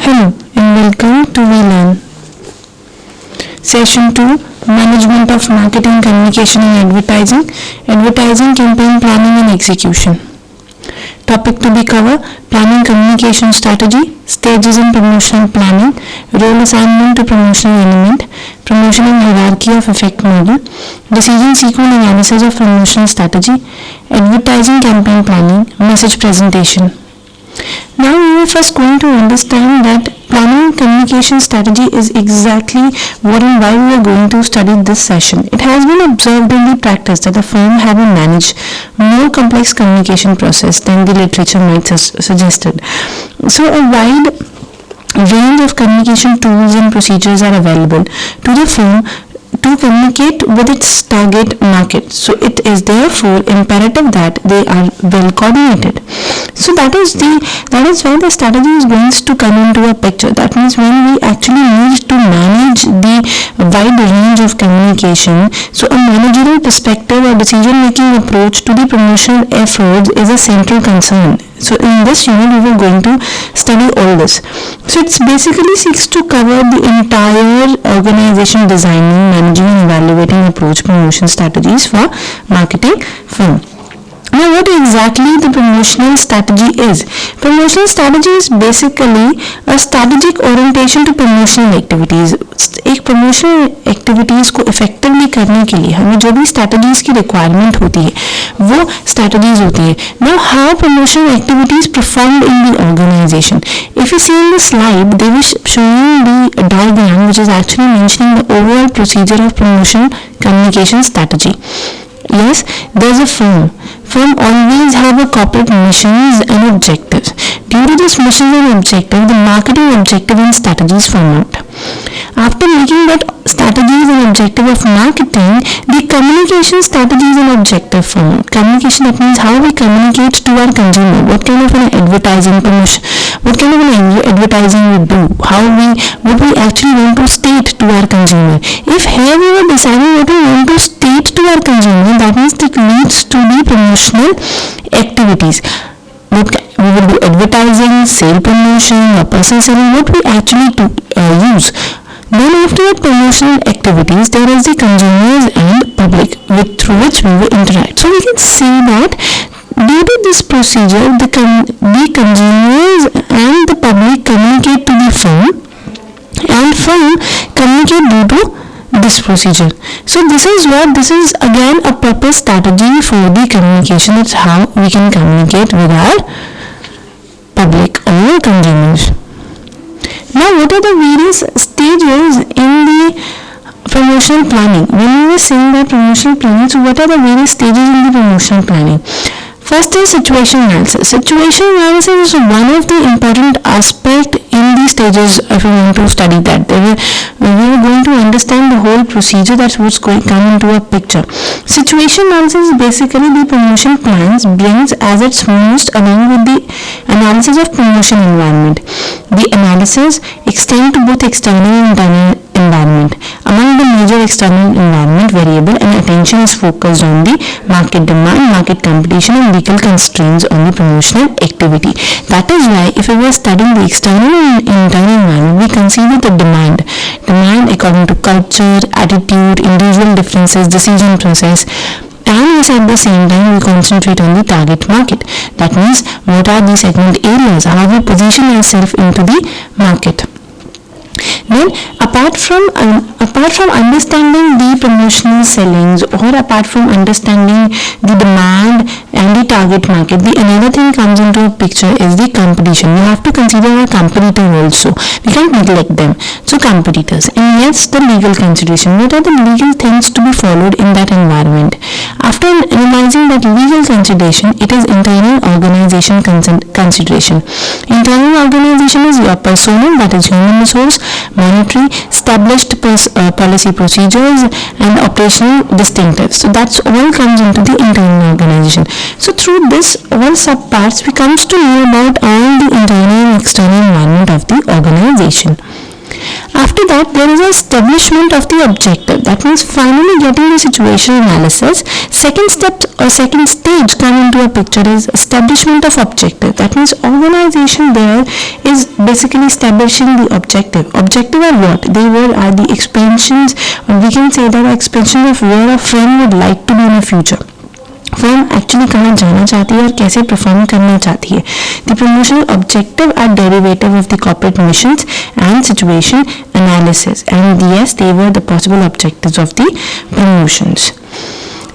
Hello and welcome to We Learn. Session 2, Management of Marketing, Communication and Advertising, Advertising Campaign Planning and Execution. Topic to be covered: Planning Communication Strategy, Stages in Promotional Planning, Role Assignment to Promotional Element, Promotion and Hierarchy of Effect Model, Decision Sequence Analysis of Promotional Strategy, Advertising Campaign Planning, Message Presentation. Now we are first going to understand that planning communication strategy is exactly what and why we are going to study this session. It has been observed in the practice that the firm have managed more complex communication process than the literature might suggested. So a wide range of communication tools and procedures are available to the firm to communicate with its target market. So it is therefore imperative that they are well coordinated. So that is why the strategy is going to come into a picture. That means when we actually need to manage the wide range of communication, so a managerial perspective or decision making approach to the promotional efforts is a central concern. So in this unit we are going to study all this. So it basically seeks to cover the entire organization designing, managing and evaluating approach promotion strategies for marketing firm. Now what exactly the promotional strategy is? Promotional strategy is basically a strategic orientation to promotional activities. एक promotional activities को effectively करने के लिए हमें जो भी strategies की requirement होती है वो strategies होती है. Now how promotional activities performed in the organization? If you see in the slide, they were showing the diagram which is actually mentioning the overall procedure of promotional communication strategy. Yes, there's a firm. Firm always have a corporate missions and objectives. Due to this missions and objective, the marketing objective and strategies form out. After making that strategies and objective of marketing, the communication strategies and objective form. Communication, that means how we communicate to our consumer. What kind of an advertising promotion, what kind of an advertising we do, what we actually want to state to our consumer. If here we were deciding what we want to state to our consumer, that means it leads to the promotional activities. We will do advertising, sale promotion, or person selling, what we actually use. Then after that promotional activities, there is the consumers and public through which we will interact. So we can see that due to this procedure, the consumers and the public communicate to the firm and firm communicate due to this procedure. So this is again a proper strategy for the communication. That's how we can communicate with our public or consumers. Now what are the various stages in the promotional planning? When we were saying that promotional planning, so what are the various stages in the promotional planning? First is situation analysis. Situation analysis is one of the important aspects in the stages if we want to study that. We are going to understand the whole procedure. That's what's going to come into a picture. Situation analysis is basically the promotion plans brings as its most along with the analysis of promotion environment. The analysis extends to both external and internal environment. Among the major external environment variable, and attention is focused on the market demand, market competition and legal constraints on the promotional activity. That is why if we were studying the external and internal environment, we consider the demand according to culture, attitude, individual differences, decision process, and at the same time we concentrate on the target market. That means what are the segment areas, how we position ourselves into the market. Then apart from understanding the promotional sellings, or apart from understanding the demand and the target market, the another thing comes into a picture is the competition. We have to consider our competitor also. We can't neglect them. So competitors, and yes, the legal consideration. What are the legal things to be followed in that environment? After analyzing that legal consideration, it is internal organization consideration. Internal organization is your personnel, that is human resource, monetary, established policy procedures and operational distinctives. So that's all comes into the internal organization. So through this all subparts we comes to know about all the internal and external environment of the organization. After that, there is an establishment of the objective. That means finally getting the situation analysis, Second step or second stage come into a picture is establishment of objective. That means organization there is basically establishing the objective. Objective are what? They are the expansions, or we can say that expansion of where a firm would like to be in the future. Firm actually कहाँ जाना चाहती है और कैसे perform करना चाहती है. The promotional objective are derivative of the corporate missions and situation analysis, and yes, they were the possible objectives of the promotions.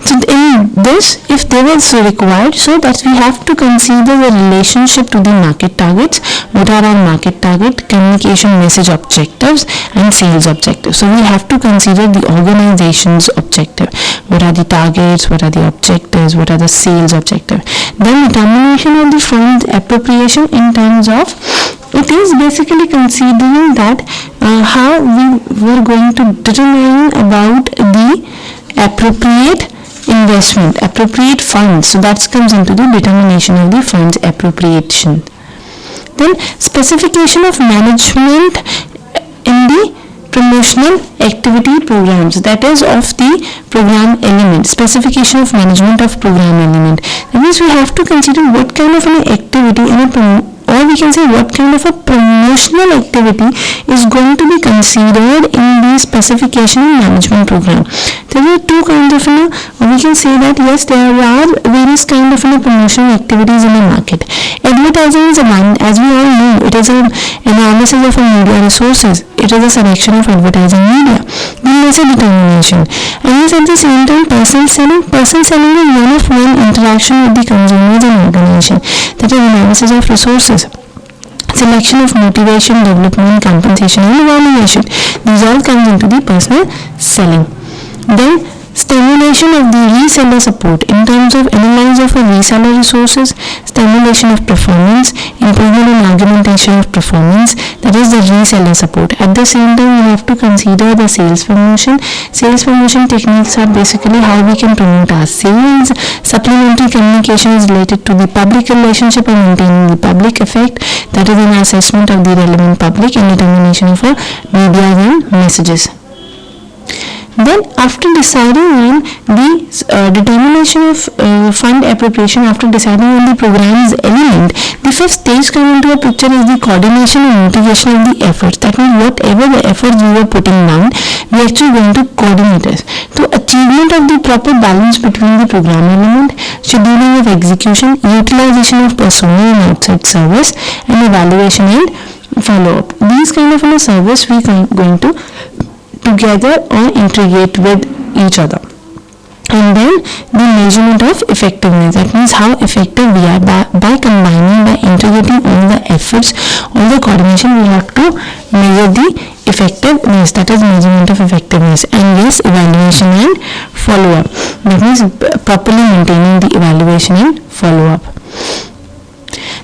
So in this, if they were so required, so that we have to consider the relationship to the market targets. What are our market target, communication message objectives, and sales objectives? So we have to consider the organization's objective. What are the targets? What are the objectives? What are the sales objectives? Then determination of the fund's appropriation in terms of, it is basically considering that how we were going to determine about the appropriate investment, appropriate funds. So that comes into the determination of the funds appropriation. Then specification of management in the promotional activity programs, that is of the program element. Specification of management of program element. That means we have to consider what kind of an activity or we can say what kind of a promotional activity is going to be considered in the specification and management program. There are two kinds of, or we can say that yes, there are various kind of promotional activities in the market. Advertising is one, as we all know, it is an analysis of a media resources. It is a selection of advertising media. Then there's a determination. And yes, at the same time, person selling is one interaction with the consumers and organization. That is analysis of resources. Selection of motivation, development, compensation, and evaluation. These all comes into the personal selling. Then stimulation of the reseller support in terms of analysis of a reseller resources, stimulation of performance, improvement and augmentation of performance, that is the reseller support. At the same time, we have to consider the sales promotion. Sales promotion techniques are basically how we can promote our sales. Supplementary communication is related to the public relationship and maintaining the public effect, that is an assessment of the relevant public and determination of a media and messages. Then after deciding on the determination of fund appropriation, after deciding on the program's element, the fifth stage coming into a picture is the coordination and integration of the efforts. That means whatever the efforts we were putting down, we are actually going to coordinate it. So achievement of the proper balance between the program element, scheduling of execution, utilization of personnel and outside service, and evaluation and follow-up. These kind of service we are going to together or integrate with each other. And then the measurement of effectiveness, that means how effective we are by combining, by integrating all the efforts, all the coordination, we have to measure the effectiveness, that is measurement of effectiveness. And yes, evaluation and follow-up, that means properly maintaining the evaluation and follow-up.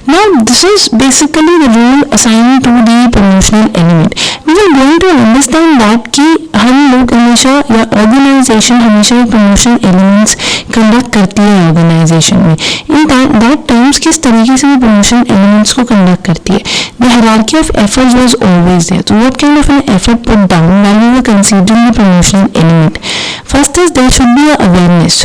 Now this is basically the role assigned to the promotional element. We are going to understand that कि हम लोग हमेशा या organisation हमेशा promotional elements conduct करती है organisation में. In that terms किस तरीके से वो प्रमोशनल एलिमेंट्स को कंडक्ट करती है. The hierarchy of efforts was always there. So what kind of an effort put down while we were considering the promotional element? First is there should be a awareness.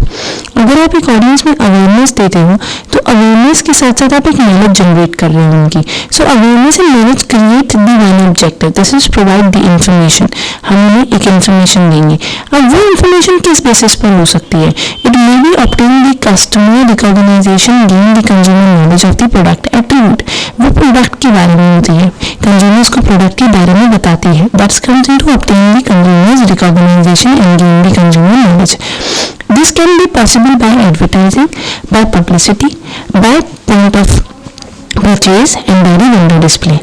अगर आप एक audience में awareness देते हो तो awareness के साथ साथ आप एक नॉलेज जनरेट कर रहे हो उनकी. So awareness and knowledge create the one objective. This is provide the information. हम उन्हें एक इंफॉर्मेशन देंगे. अब वो इंफॉर्मेशन किस बेसिस पर हो सकती है? It may be obtain the customer recognisation, gain the consumer knowledge of the product attribute. वो प्रोडक्ट के बारे में होती है, कंज्यूमर्स को प्रोडक्ट के बारे में बताती है. That's comes into obtain the consumers recognisation and gain the consumer knowledge. This can be possible by advertising, by publicity, by point of purchase, and by the vendor display.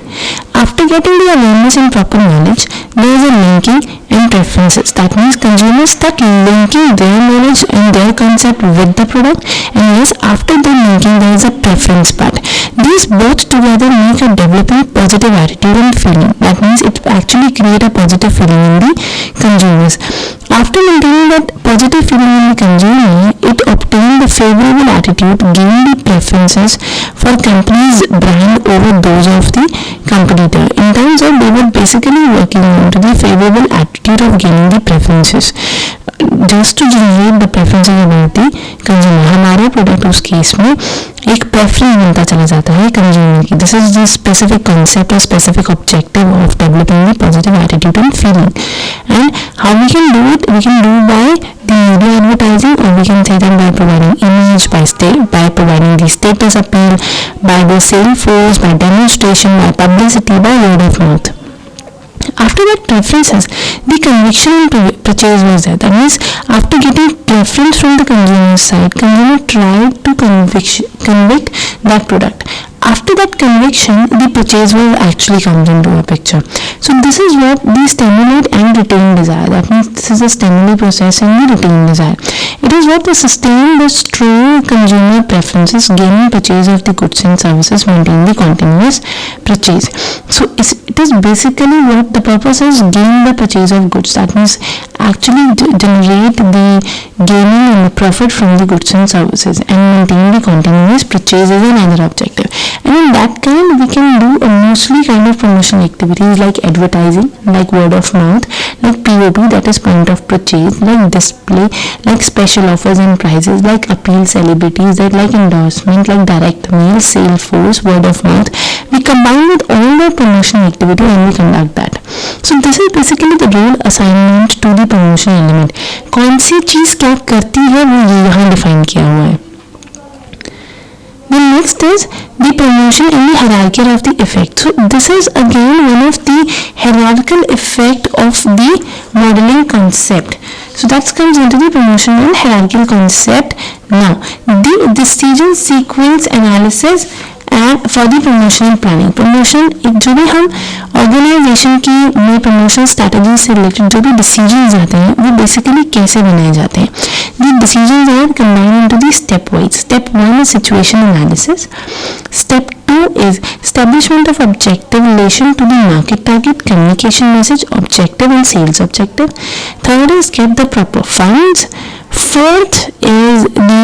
After getting the awareness and proper knowledge, there is a linking and preferences. That means consumers start linking their knowledge and their concept with the product, and yes, after the linking there is a preference part. These both together make a developing positive attitude and feeling. That means it actually create a positive feeling in the consumers. After maintaining that positive feeling in the consumer, it obtained the favorable attitude, gain the preferences for company's brand over those of the competitor. In terms of they were basically working on to the favorable attitude of gaining the preferences. Just to generate the preferences about the consumer, हमारा product उस case में एक preference बनता चला जाता है consumer की. This is the specific concept और specific objective of developing the positive attitude and feeling. And how we can do it? We can do by the media advertising, or we can say that by providing image, by providing the status appeal, by the sales force, by demonstration, by publicity, by word of mouth. After that preferences, the conviction and purchase was there. That means after getting preference from the consumer side, consumer tried to convict that product. After that conviction, the purchase will actually comes into a picture. So this is what the stimulate and retain desire. That means this is the stimuli process and the retain desire. It is what the sustain the strong consumer preferences, gaining purchase of the goods and services, maintain the continuous purchase. So it is basically what the purpose is, gain the purchase of goods. That means actually generate the gaining and the profit from the goods and services, and maintain the continuous purchase is another objective. And in that kind, we can do a mostly kind of promotional activities like advertising, like word of mouth, like POP, that is point of purchase, like display, like special offers and prices, like appeal celebrities, like endorsement, like direct mail, sales force, word of mouth. We combine with all the promotional activity and we conduct that. So this is basically the role assignment to the promotion element. कौन सी चीज क्या करती है वो यहाँ define किया हुआ है. The next is the promotion and the hierarchy of the effect. So this is again one of the hierarchical effect of the modeling concept. So that comes into the promotion and hierarchical concept. Now the decision sequence analysis and for the promotional planning. Promotion जो भी हम organisation की में promotion strategy से related जो भी decisions आते हैं वो बेसिकली कैसे बनाए जाते हैं. The decisions are combined into the step wise. Step 1 is situation analysis. Step 2 is establishment of objective relation to the market target, communication message, objective and sales objective. Third is get the proper funds. Fourth is the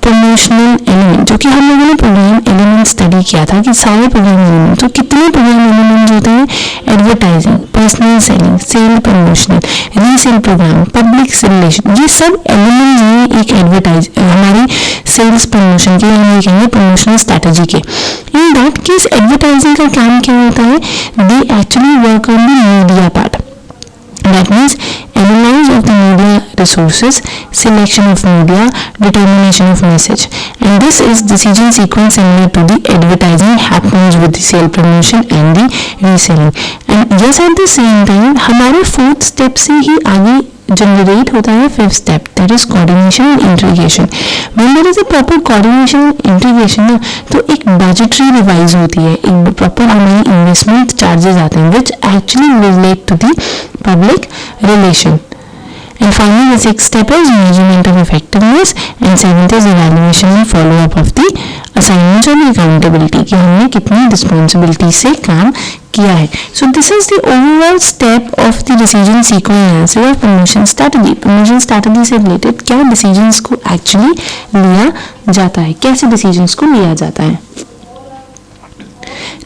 promotional element, जो कि हम लोगों ने programme element study किया था कि सारे programme element, तो कितने प्रोग्राम एलिमेंट होते हैं. Advertising, personal selling, sale promotional, resale programme, public relation, ये सब एलिमेंट हैं एक एडवर्टाइज हमारी सेल्स प्रमोशन के, हम ये कहेंगे प्रमोशनल स्ट्रैटेजी के. इन दैट केस एडवर्टाइजिंग का काम क्या होता है? They actually work on the media part. That means analyze of the media resources, selection of media, determination of message, and this is decision sequence similar to the advertising happens with the sale promotion and the reselling. And yes, at the same time हमारे fourth step से ही आगे generate होता है fifth step, that is coordination and integration. When there is a proper coordination and integration ना, तो एक budgetary revise होती है, एक proper हमारी investment charges आते हैं which actually relate to the public relation. And finally the sixth step is measurement of effectiveness, and seventh is evaluation and follow up of the assignments और accountability कि हमने कितनी responsibility से काम किया है. So this is the overall step of the decision sequence analysis of promotion strategy. Promotion strategy से related क्या decisions को actually लिया जाता है, कैसे decisions को लिया जाता है.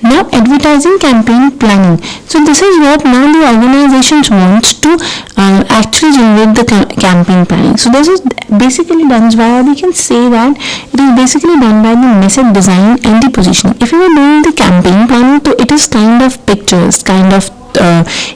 Now advertising campaign planning. So this is what now the organizations wants to actually generate the campaign planning. So this is basically done by, we can say that it is basically done by the message design and the positioning. If you are doing the campaign planning, so it is kind of pictures, kind of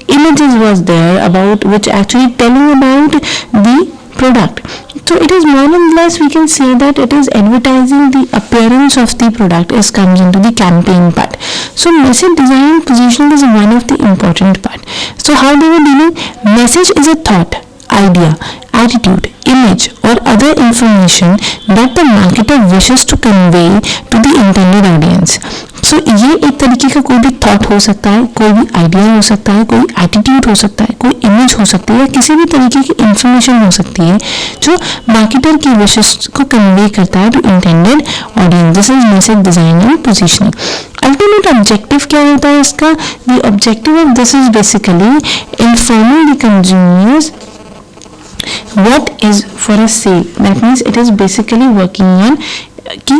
images was there about which actually telling about the product. So it is more or less we can say that it is advertising the appearance of the product is comes into the campaign part. So message design and positioning is one of the important part. So how they were dealing? Message is a thought, idea, attitude, image or other information that the marketer wishes to convey to the intended audience. So ये एक तरीके का कोई भी thought हो सकता है, कोई भी आइडिया हो सकता है, कोई एटीट्यूड हो सकता है, कोई इमेज हो सकती है, किसी भी तरीके की इंफॉर्मेशन हो सकती है जो मार्केटर की विशेष को कन्वे करता है to intended audience. This is message design and positioning. Ultimate objective क्या होता है इसका? The objective of this is basically informing the consumers what is for a sale. That means it is basically working on कि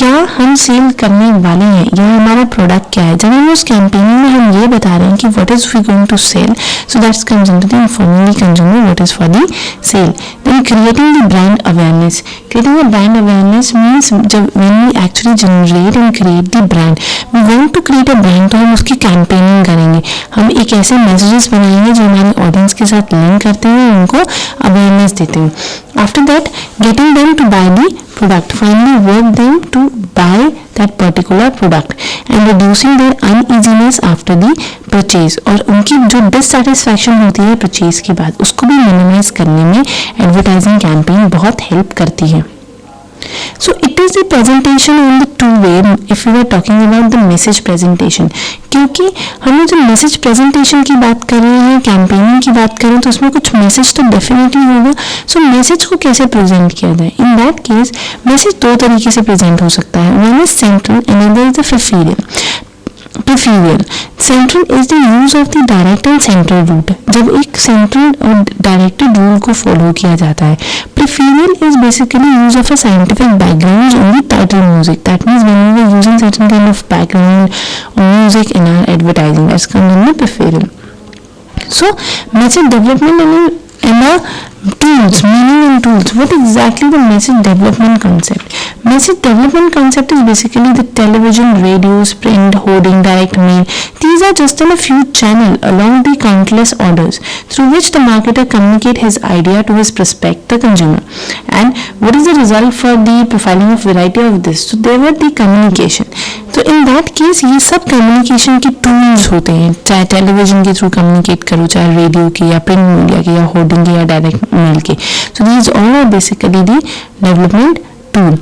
क्या हम cell करने वाले हैं या हमारा प्रोडक्ट क्या है. जब हम उस कैंपेनिंग में हम ये बता रहे हैं कि what is we going to sell, so that's comes into the informing the consumer what is for the sell. Then creating the brand awareness. Creating the brand awareness means जब when we actually generate and create the brand, we want to create a brand, तो हम उसकी campaigning करेंगे. हम एक ऐसे messages बनाएंगे जो हमारे ऑडियंस के साथ लिंक करते हैं, उनको अवेयरनेस देते हैं. After that, getting them to buy the product. Finally, work them to buy that particular product and reducing their uneasiness after the purchase. और उनकी जो dissatisfaction होती है परचेज के बाद, उसको भी मिनिमाइज करने में एडवर्टाइजिंग कैंपेन बहुत हेल्प करती है. So it is the presentation on the two way if we are talking about the message presentation. क्योंकि हम जो मैसेज प्रेजेंटेशन की बात कर रहे हैं, कैंपेनिंग की बात करें, तो उसमें कुछ मैसेज तो डेफिनेटली होगा. सो मैसेज को कैसे प्रेजेंट किया जाए? इन दैट केस मैसेज दो तरीके से प्रेजेंट हो सकता है. One is central and other is the peripheral. Peripheral central is the use of the direct and central route. जब एक सेंट्रल और डायरेक्टेड रूल को फॉलो किया जाता है. Peripheral is basically use of a scientific background on the title music. That means when we are using certain kind of background or music in our advertising, that's comes in the preferred. So message development and tools, meaning and tools. What exactly the message development concept? Message development concept is basically the television, radios, print, hoarding, direct mail. These are just in a few channels along the countless orders through which the marketer communicate his idea to his prospective consumer. And what is the result for the profiling of variety of this? So they were the communication. तो in that case ये सब communication के tools होते हैं, चाहे television के through communicate करो, चाहे रेडियो के या प्रिंट मीडिया के या होर्डिंग के या डायरेक्ट मेल के. So these all are basically the development tool.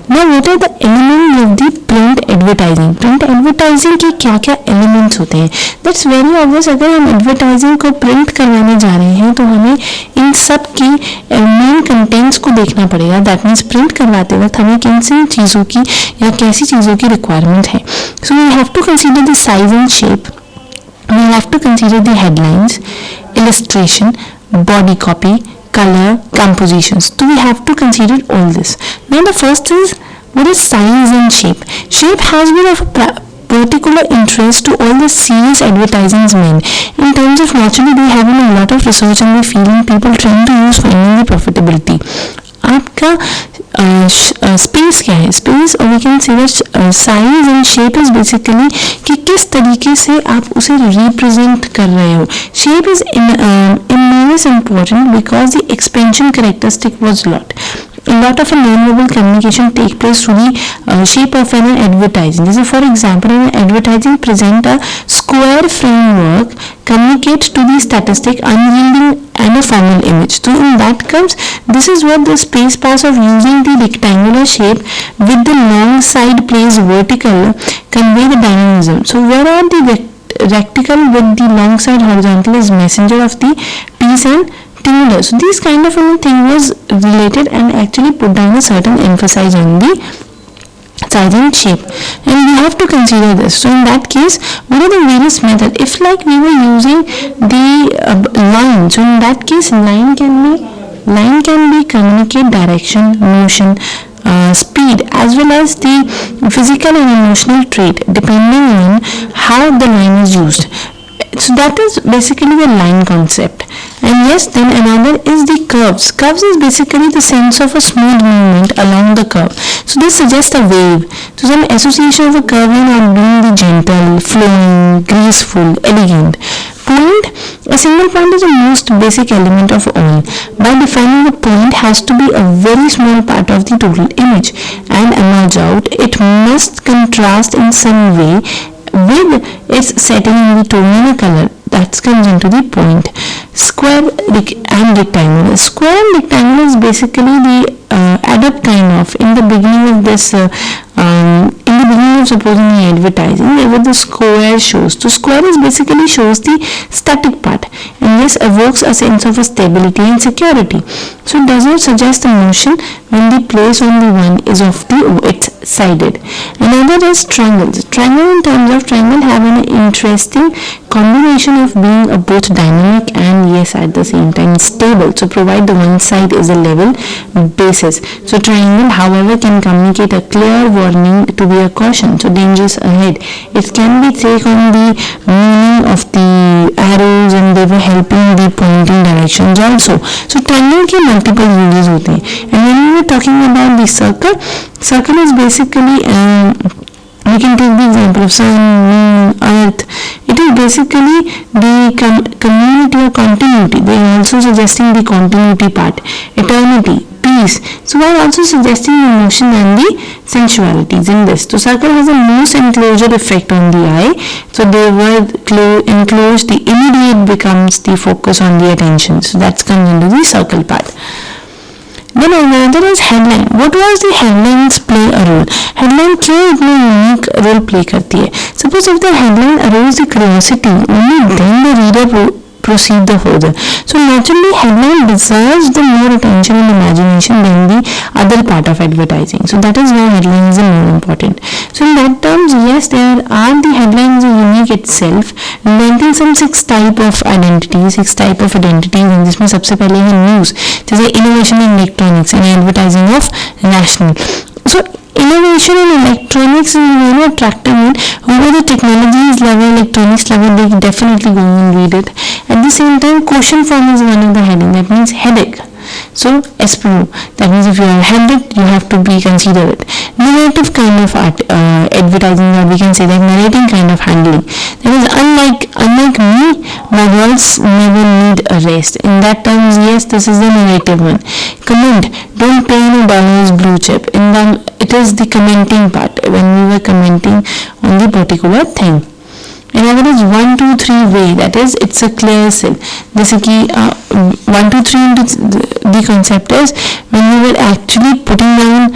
Now what are the elements of the print advertising? Print advertising के क्या क्या elements होते हैं? That's very obvious. अगर हम advertising को print करवाने जा रहे हैं तो हमें इन सब की main contents को देखना पड़ेगा. That means print करवाते वक्त हमें किन सी चीज़ों की या कैसी चीज़ों की requirement है. So we have to consider the size and shape. We have to consider the headlines, illustration, body copy, color, compositions. So we have to consider all this. Now the first is, what is size and shape? Shape has been of a particular interest to all the serious advertising men. In terms of naturally they have a lot of research and we feeling people trying to use finding the profitability. आपका space क्या है? Space or we can say size and shape is basically कि किस तरीके से आप उसे represent कर रहे हो. Shape is immense important because the expansion characteristic was a lot of a non-verbal communication take place through the shape of an advertising. This is, for example, in advertising present a square framework communicate to the statistic unyielding and a formal image. So in that comes, this is what the space pass of using the rectangular shape with the long side plays vertical convey the dynamism. So where are the rectangle with the long side horizontal is messenger of the piece and tingle. So this kind of thing was related and actually put down a certain emphasis on the size and shape, and we have to consider this. So in that case, what are the various methods? If like we were using the line, so in that case line can be communicate direction, motion, speed, as well as the physical and emotional trait depending on how the line is used. So that is basically the line concept. And yes, then another is the curves. Curves is basically the sense of a smooth movement along the curve. So this suggests a wave. So some association of a curving or being the gentle, flowing, graceful, elegant. Point, a single point is the most basic element of all. By defining the point has to be a very small part of the total image and emerge out. It must contrast in some way with its setting in the tone and color. That comes into the point. Square and rectangle. Square and rectangle is basically the adapt kind of in the beginning of this in the beginning of suppose in the advertising where the square shows. So square is basically shows the static part, and this evokes a sense of a stability and security. So it does not suggest the motion when the place on the one is of the its sided. Another is triangles. Triangle in terms of triangle have an interesting combination of being a both dynamic and yes at the same time stable. So provide the one side is a level basis. So triangle however can communicate a clear warning to be a caution. So dangers ahead. It can be take on the meaning of the arrows and they were helping the pointing directions also. So triangle के multiple uses होते हैं. And when we were talking about the circle, circle is basically we can take the example of sun, moon, earth. It is basically the community or continuity. They are also suggesting the continuity part, eternity, peace. So they are also suggesting emotion and the sensualities in this. So circle has a most enclosure effect on the eye. So they were enclosed, the immediate becomes the focus on the attention. So that comes into the circle part. Then another is headline. What was the headlines play a role? Headline क्यों इतनी unique role play करती है? Suppose if the headline arouse the curiosity, only then the reader proceed the further. So naturally headline deserves the more attention and imagination than the other part of advertising. So that is why headline is more important. So in that terms, yes, there are the headlines are unique itself, inventing some six type of identities, and जिसमें सबसे पहले है news, जैसे innovation in electronics and advertising of national. So innovation in electronics is very attractive. Whoever the technologies level, electronics level, they definitely go and read it. At the same time, question form is one of the heading. That means headache. So espero. That means if you are headache, you have to be considerate. Narrative kind of advertising, or we can say that narrating kind of handling. That is unlike me, my words never need a rest. In that terms, yes, this is the narrative one. Comment. Don't pay any dollars blue chip. In that, it is the commenting part when we were commenting on the particular thing. Another is 1, 2, 3 way. That is, it's a clear sell. जैसे कि 1, 2, 3 the concept is when you were actually putting down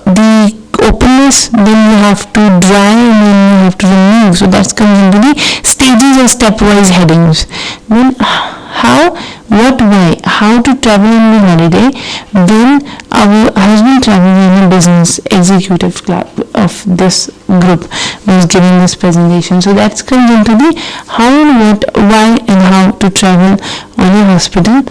the openness, then you have to dry and then you have to remove. So that comes into the stages or stepwise headings. Then how, what, why, how to travel on the holiday when our husband traveled in a business executive club of this group was giving this presentation. So that comes into the how and what, why and how to travel on a hospital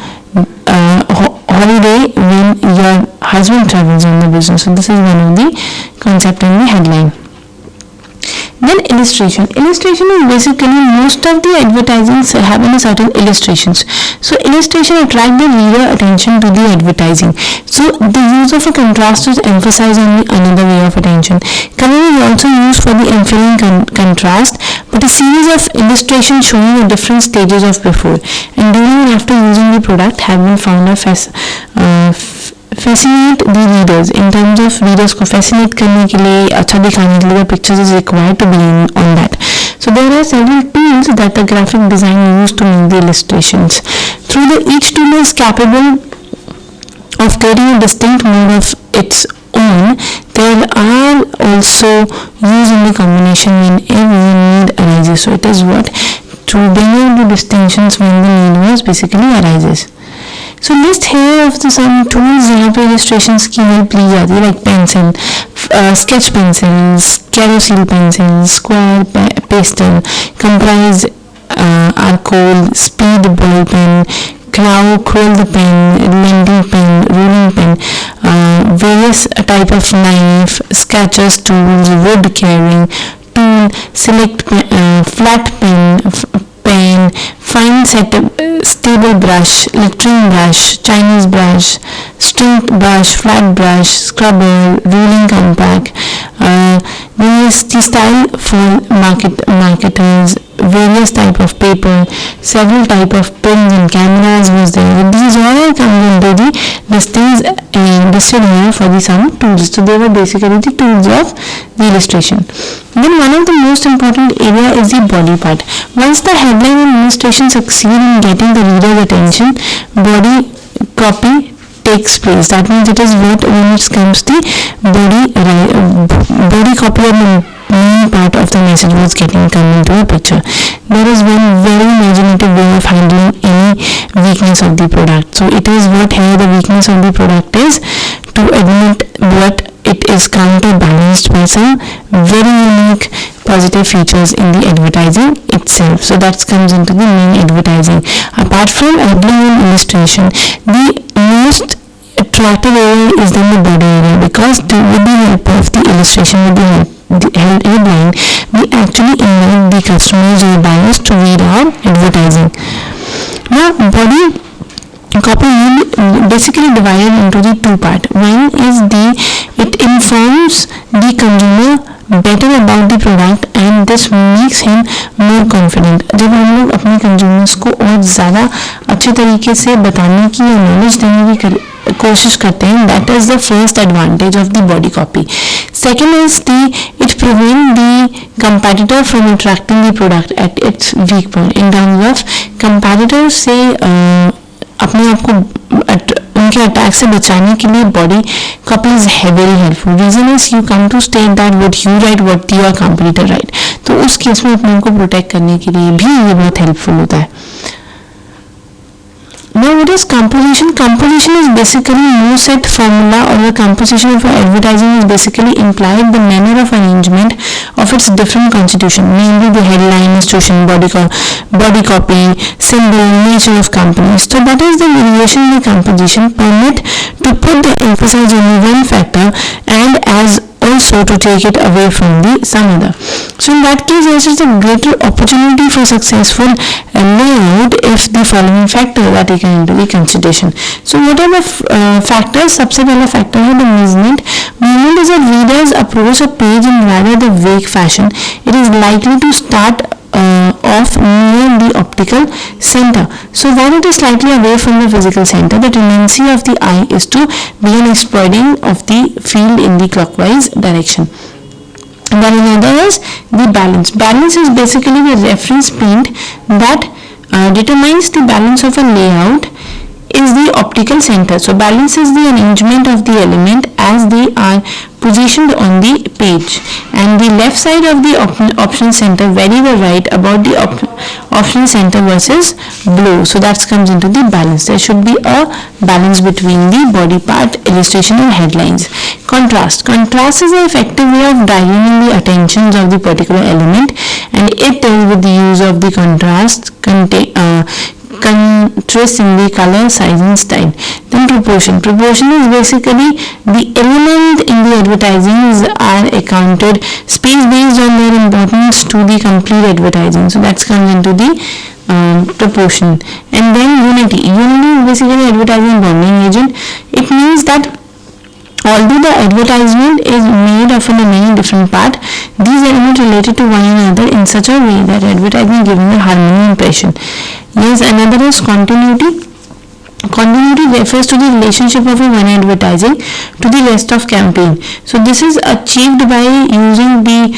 holiday when your husband travels on the business. So this is one of the concept in the headline. Then illustration. Illustration is basically most of the advertisings have certain illustrations. So illustration attract the reader attention to the advertising. So the use of a contrast is emphasized on the another way of attention. Color is also used for the emphatic contrast, but a series of illustrations showing the different stages of before and during and after using the product have been found to fascinate the readers. In terms of readers को fascinate करने के लिए, अच्छा दिखाने के लिए, pictures is required to be on that. So there are several tools that the graphic design used to make the illustrations. Each tool is capable of creating a distinct mode of its own. There are also used in the combination when every need arises. So it is what to bring out the distinctions when the need was basically arises. So list here of the some tools यहाँ पे illustrations की help ली जाती है, like pencil, sketch pencils, carousel pencils, square pastel, comprise Arcol, speed ball pen, quill the pen, lending pen, ruling pen, various type of knife, sketchers tools, wood carrying tool, select flat pen, fine stable brush, lettering brush, Chinese brush, string brush, flat brush, scrubber, ruling compact. Various style for marketers, various type of paper, several type of pens and cameras was there. These all come into the listings listed here for the some tools. So they were basically the tools of the illustration. Then one of the most important area is the body part. Once the headline and illustration succeed in getting the reader's attention, body copy takes place. That means it is wet when it comes the body copy of the main part of the message was getting come into a picture. There is one very imaginative way of handling any weakness of the product. So it is what here the weakness of the product is to admit what it is counterbalanced by some very unique positive features in the advertising itself. So that comes into the main advertising. Apart from headline and illustration, the most attractive area is then the body area, because with the help of the illustration, with the headline, we actually invite the customers or buyers to read our advertising. Now, body copy basically divided into the two part. One is it informs the consumer better about the product and this makes him more confident. जब हम लोग अपने consumers को और ज़्यादा अच्छे तरीके से बताने की या knowledge देने की कोशिश करते हैं, that is the first advantage of the body copy. Second is it prevents the competitor from attracting the product at its weak point. In terms of competitors से अपने आप को उनके अटैक से बचाने के लिए body copy is very helpful. Reason is you come to state that what you write what your competitor write. तो उस केस में अपने को प्रोटेक्ट करने के लिए भी ये बहुत हेल्पफुल होता है. Now what is composition? Composition is basically no set formula, or the composition of advertising is basically implied the manner of arrangement of its different constitution, mainly the headline, institution, body copy, symbol, nature of companies. So that is the variation in the composition permit to put the emphasis on one factor and as also to take it away from the some other. So in that case, there is a greater opportunity for successful layout if the following factors are taken into the consideration. So what are the factors? सबसे पहला factor है the movement. Movement is a reader's approach a page in rather the vague fashion. It is likely to start off near the optical center. So while it is slightly away from the physical center, the tendency of the eye is to begin exploiting of the field in the clockwise direction. And then another is the balance. Balance is basically the reference point that determines the balance of a layout is the optical center. So balance is the arrangement of the element as they are positioned on the page, and the left side of the option center vary the right about the option center versus below. So that comes into the balance. There should be a balance between the body part, illustration and headlines. Contrast. Contrast is an effective way of dividing the attentions of the particular element, and it is with the use of the contrast contrast in the color, size and style. Then proportion. Proportion is basically the element in the advertisings are accounted space based on their importance to the complete advertising. So that comes into the proportion. And then unity. Unity is basically advertising bonding agent. It means that although the advertisement is made of many different parts, these elements related to one another in such a way that advertising giving a harmony impression. Yes, another is continuity. Continuity refers to the relationship of one advertising to the rest of campaign. So this is achieved by using the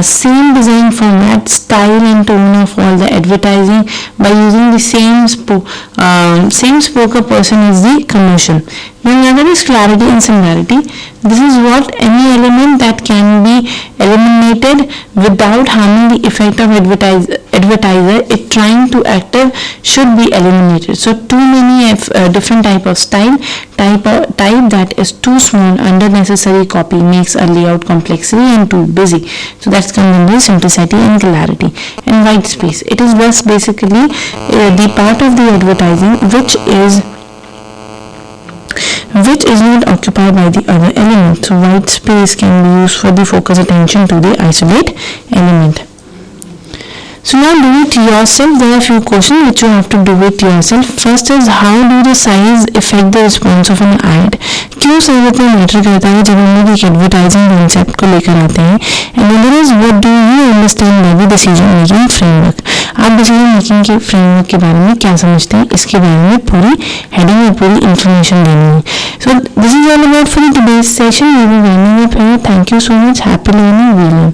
same design format, style and tone of all the advertising by using the same spoken person is the commercial. Then another is clarity and similarity. This is what any element that can be eliminated without harming the effect of advertiser it trying to active should be eliminated. So too many different type of style type that is too small under necessary copy makes a layout complexity and too busy. So that's comes under simplicity and clarity. And white space, it is basically the part of the advertising which is not occupied by the other element. So white space can be used for the focus attention to the isolate element. So now do it yourself. There are a few questions which you have to do it yourself. First is how do the size affect the response of an ad? क्यों size इतना matter करता है जब हम लोग एक advertising concept को लेकर आते हैं? And other is what do you understand by the decision making framework? आप डिसीजन मेकिंग के फ्रेमवर्क के बारे में क्या समझते हैं? इसके बारे में पूरी हेडिंग और पूरी इंफॉर्मेशन देनी है. So this is all about for today's session. We will be winding up here. Thank you so much. Happy learning. We learn.